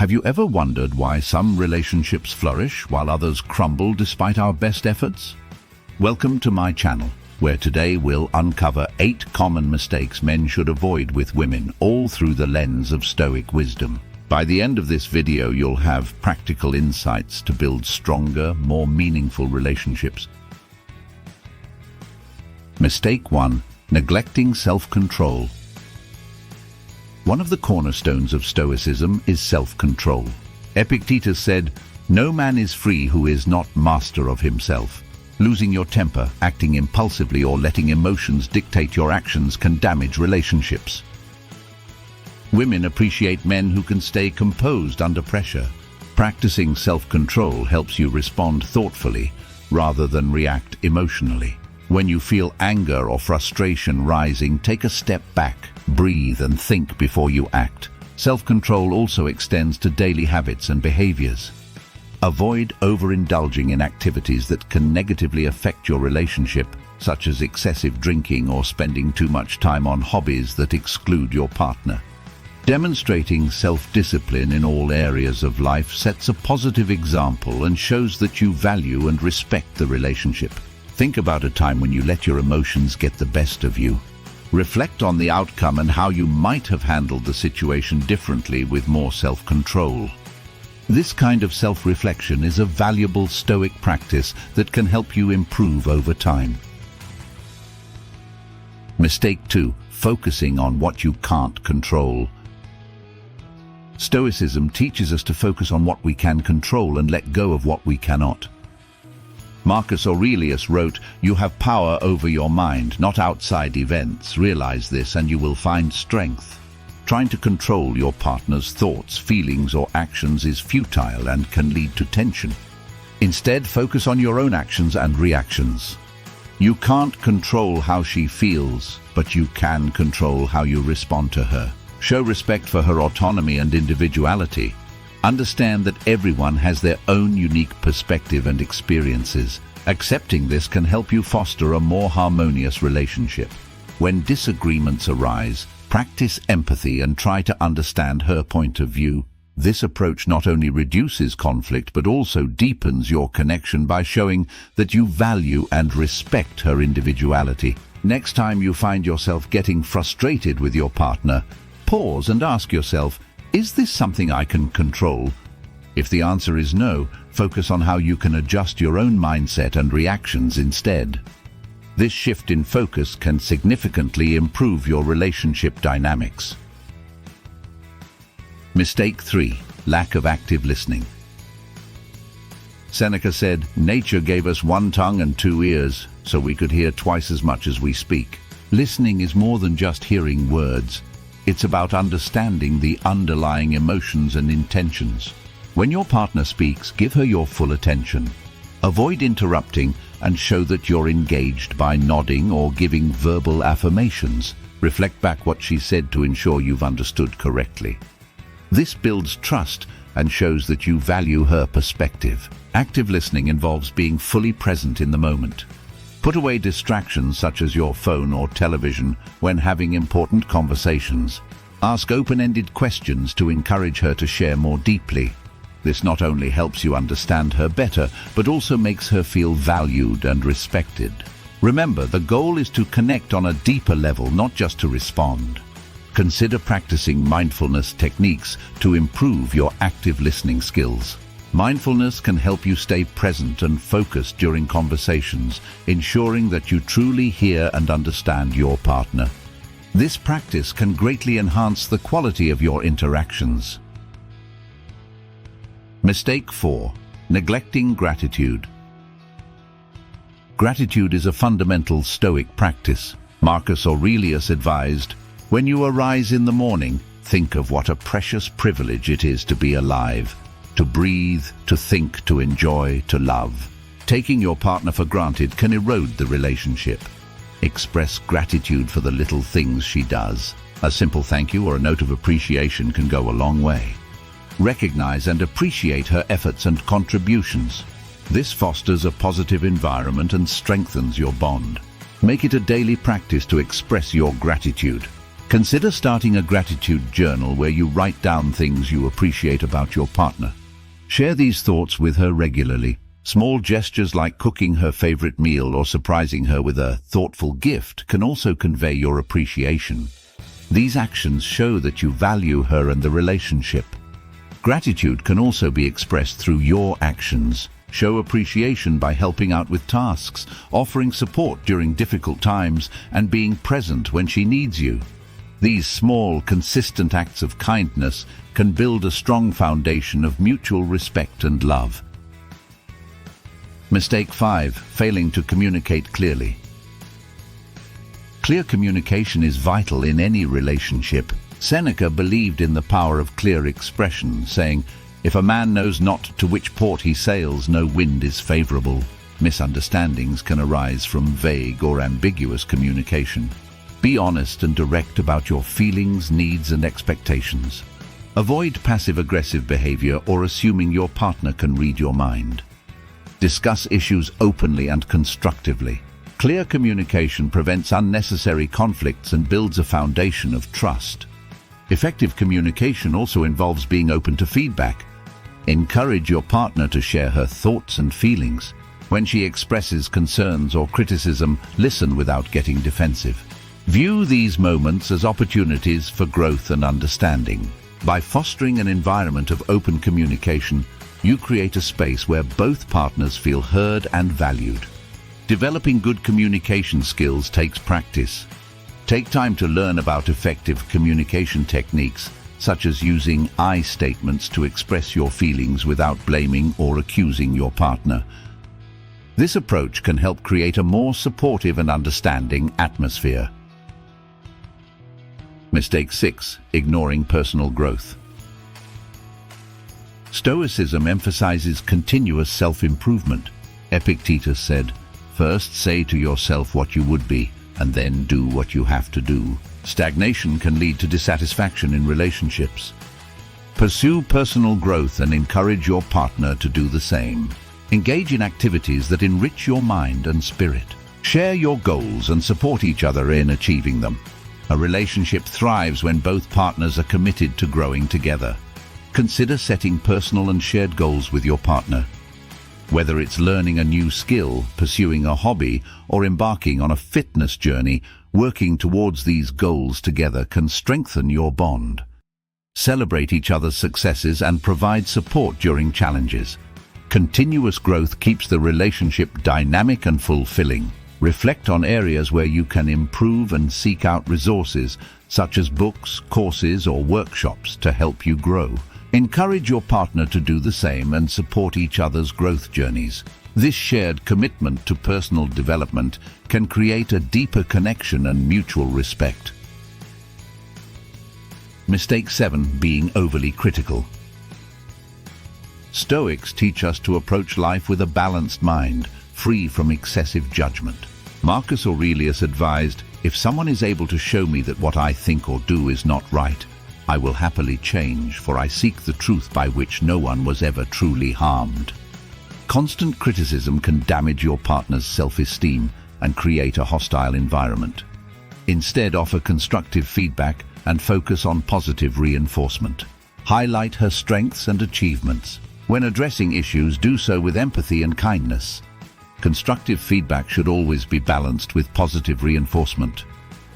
Have you ever wondered why some relationships flourish while others crumble despite our best efforts? Welcome to my channel, where today we'll uncover 8 common mistakes men should avoid with women, all through the lens of Stoic wisdom. By the end of this video, you'll have practical insights to build stronger, more meaningful relationships. Mistake 1. Neglecting self-control. One of the cornerstones of Stoicism is self-control. Epictetus said, "No man is free who is not master of himself." Losing your temper, acting impulsively, or letting emotions dictate your actions can damage relationships. Women appreciate men who can stay composed under pressure. Practicing self-control helps you respond thoughtfully rather than react emotionally. When you feel anger or frustration rising, take a step back, breathe, and think before you act. Self-control also extends to daily habits and behaviors. Avoid overindulging in activities that can negatively affect your relationship, such as excessive drinking or spending too much time on hobbies that exclude your partner. Demonstrating self-discipline in all areas of life sets a positive example and shows that you value and respect the relationship. Think about a time when you let your emotions get the best of you. Reflect on the outcome and how you might have handled the situation differently with more self-control. This kind of self-reflection is a valuable Stoic practice that can help you improve over time. Mistake 2. Focusing on what you can't control. Stoicism teaches us to focus on what we can control and let go of what we cannot. Marcus Aurelius wrote, "You have power over your mind, not outside events. Realize this and you will find strength." Trying to control your partner's thoughts, feelings, or actions is futile and can lead to tension. Instead, focus on your own actions and reactions. You can't control how she feels, but you can control how you respond to her. Show respect for her autonomy and individuality. Understand that everyone has their own unique perspective and experiences. Accepting this can help you foster a more harmonious relationship. When disagreements arise, practice empathy and try to understand her point of view. This approach not only reduces conflict but also deepens your connection by showing that you value and respect her individuality. Next time you find yourself getting frustrated with your partner, pause and ask yourself, is this something I can control? If the answer is no, focus on how you can adjust your own mindset and reactions instead. This shift in focus can significantly improve your relationship dynamics. Mistake 3. Lack of active listening. Seneca said, "Nature gave us one tongue and 2 ears, so we could hear twice as much as we speak." Listening is more than just hearing words. It's about understanding the underlying emotions and intentions. When your partner speaks, give her your full attention. Avoid interrupting and show that you're engaged by nodding or giving verbal affirmations. Reflect back what she said to ensure you've understood correctly. This builds trust and shows that you value her perspective. Active listening involves being fully present in the moment. Put away distractions such as your phone or television when having important conversations. Ask open-ended questions to encourage her to share more deeply. This not only helps you understand her better, but also makes her feel valued and respected. Remember, the goal is to connect on a deeper level, not just to respond. Consider practicing mindfulness techniques to improve your active listening skills. Mindfulness can help you stay present and focused during conversations, ensuring that you truly hear and understand your partner. This practice can greatly enhance the quality of your interactions. Mistake 4. Neglecting gratitude. Gratitude is a fundamental Stoic practice. Marcus Aurelius advised, "When you arise in the morning, think of what a precious privilege it is to be alive. To breathe, to think, to enjoy, to love." Taking your partner for granted can erode the relationship. Express gratitude for the little things she does. A simple thank you or a note of appreciation can go a long way. Recognize and appreciate her efforts and contributions. This fosters a positive environment and strengthens your bond. Make it a daily practice to express your gratitude. Consider starting a gratitude journal where you write down things you appreciate about your partner. Share these thoughts with her regularly. Small gestures like cooking her favorite meal or surprising her with a thoughtful gift can also convey your appreciation. These actions show that you value her and the relationship. Gratitude can also be expressed through your actions. Show appreciation by helping out with tasks, offering support during difficult times, and being present when she needs you. These small, consistent acts of kindness can build a strong foundation of mutual respect and love. Mistake 5. Failing to communicate clearly. Clear communication is vital in any relationship. Seneca believed in the power of clear expression, saying, "If a man knows not to which port he sails, no wind is favorable." Misunderstandings can arise from vague or ambiguous communication. Be honest and direct about your feelings, needs, and expectations. Avoid passive-aggressive behavior or assuming your partner can read your mind. Discuss issues openly and constructively. Clear communication prevents unnecessary conflicts and builds a foundation of trust. Effective communication also involves being open to feedback. Encourage your partner to share her thoughts and feelings. When she expresses concerns or criticism, listen without getting defensive. View these moments as opportunities for growth and understanding. By fostering an environment of open communication, you create a space where both partners feel heard and valued. Developing good communication skills takes practice. Take time to learn about effective communication techniques, such as using I statements to express your feelings without blaming or accusing your partner. This approach can help create a more supportive and understanding atmosphere. Mistake 6. Ignoring personal growth. Stoicism emphasizes continuous self-improvement. Epictetus said, "First say to yourself what you would be, and then do what you have to do." Stagnation can lead to dissatisfaction in relationships. Pursue personal growth and encourage your partner to do the same. Engage in activities that enrich your mind and spirit. Share your goals and support each other in achieving them. A relationship thrives when both partners are committed to growing together. Consider setting personal and shared goals with your partner. Whether it's learning a new skill, pursuing a hobby, or embarking on a fitness journey, working towards these goals together can strengthen your bond. Celebrate each other's successes and provide support during challenges. Continuous growth keeps the relationship dynamic and fulfilling. Reflect on areas where you can improve and seek out resources, such as books, courses, or workshops to help you grow. Encourage your partner to do the same and support each other's growth journeys. This shared commitment to personal development can create a deeper connection and mutual respect. Mistake 7. Being overly critical. Stoics teach us to approach life with a balanced mind, free from excessive judgment. Marcus Aurelius advised, "If someone is able to show me that what I think or do is not right, I will happily change, for I seek the truth by which no one was ever truly harmed." Constant criticism can damage your partner's self-esteem and create a hostile environment. Instead, offer constructive feedback and focus on positive reinforcement. Highlight her strengths and achievements. When addressing issues, do so with empathy and kindness. Constructive feedback should always be balanced with positive reinforcement.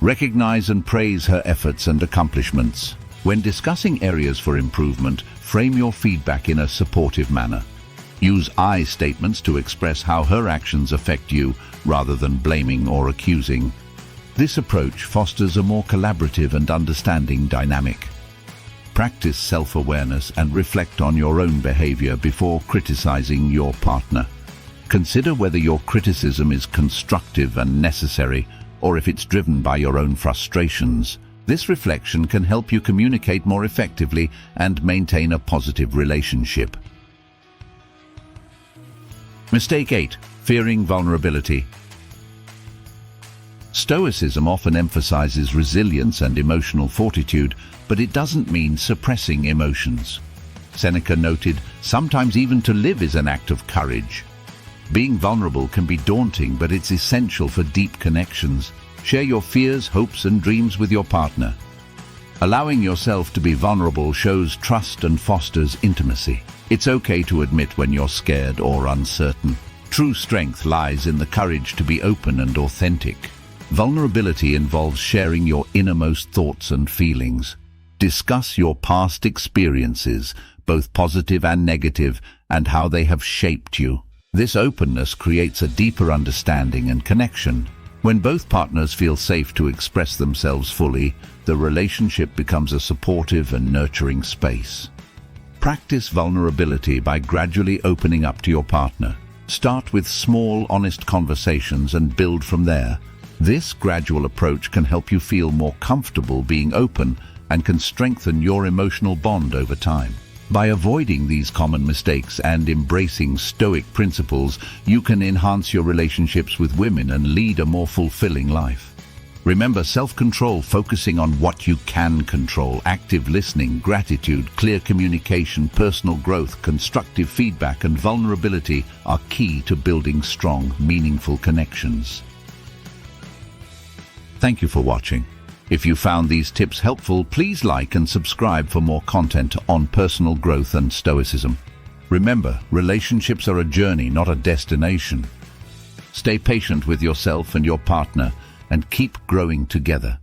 Recognize and praise her efforts and accomplishments. When discussing areas for improvement, frame your feedback in a supportive manner. Use I statements to express how her actions affect you rather than blaming or accusing. This approach fosters a more collaborative and understanding dynamic. Practice self-awareness and reflect on your own behavior before criticizing your partner. Consider whether your criticism is constructive and necessary, or if it's driven by your own frustrations. This reflection can help you communicate more effectively and maintain a positive relationship. Mistake 8. Fearing vulnerability. Stoicism often emphasizes resilience and emotional fortitude, but it doesn't mean suppressing emotions. Seneca noted, "Sometimes even to live is an act of courage." Being vulnerable can be daunting, but it's essential for deep connections. Share your fears, hopes, and dreams with your partner. Allowing yourself to be vulnerable shows trust and fosters intimacy. It's okay to admit when you're scared or uncertain. True strength lies in the courage to be open and authentic. Vulnerability involves sharing your innermost thoughts and feelings. Discuss your past experiences, both positive and negative, and how they have shaped you. This openness creates a deeper understanding and connection. When both partners feel safe to express themselves fully, the relationship becomes a supportive and nurturing space. Practice vulnerability by gradually opening up to your partner. Start with small, honest conversations and build from there. This gradual approach can help you feel more comfortable being open and can strengthen your emotional bond over time. By avoiding these common mistakes and embracing Stoic principles, you can enhance your relationships with women and lead a more fulfilling life. Remember, self-control, focusing on what you can control, active listening, gratitude, clear communication, personal growth, constructive feedback, and vulnerability are key to building strong, meaningful connections. Thank you for watching. If you found these tips helpful, please like and subscribe for more content on personal growth and Stoicism. Remember, relationships are a journey, not a destination. Stay patient with yourself and your partner and keep growing together.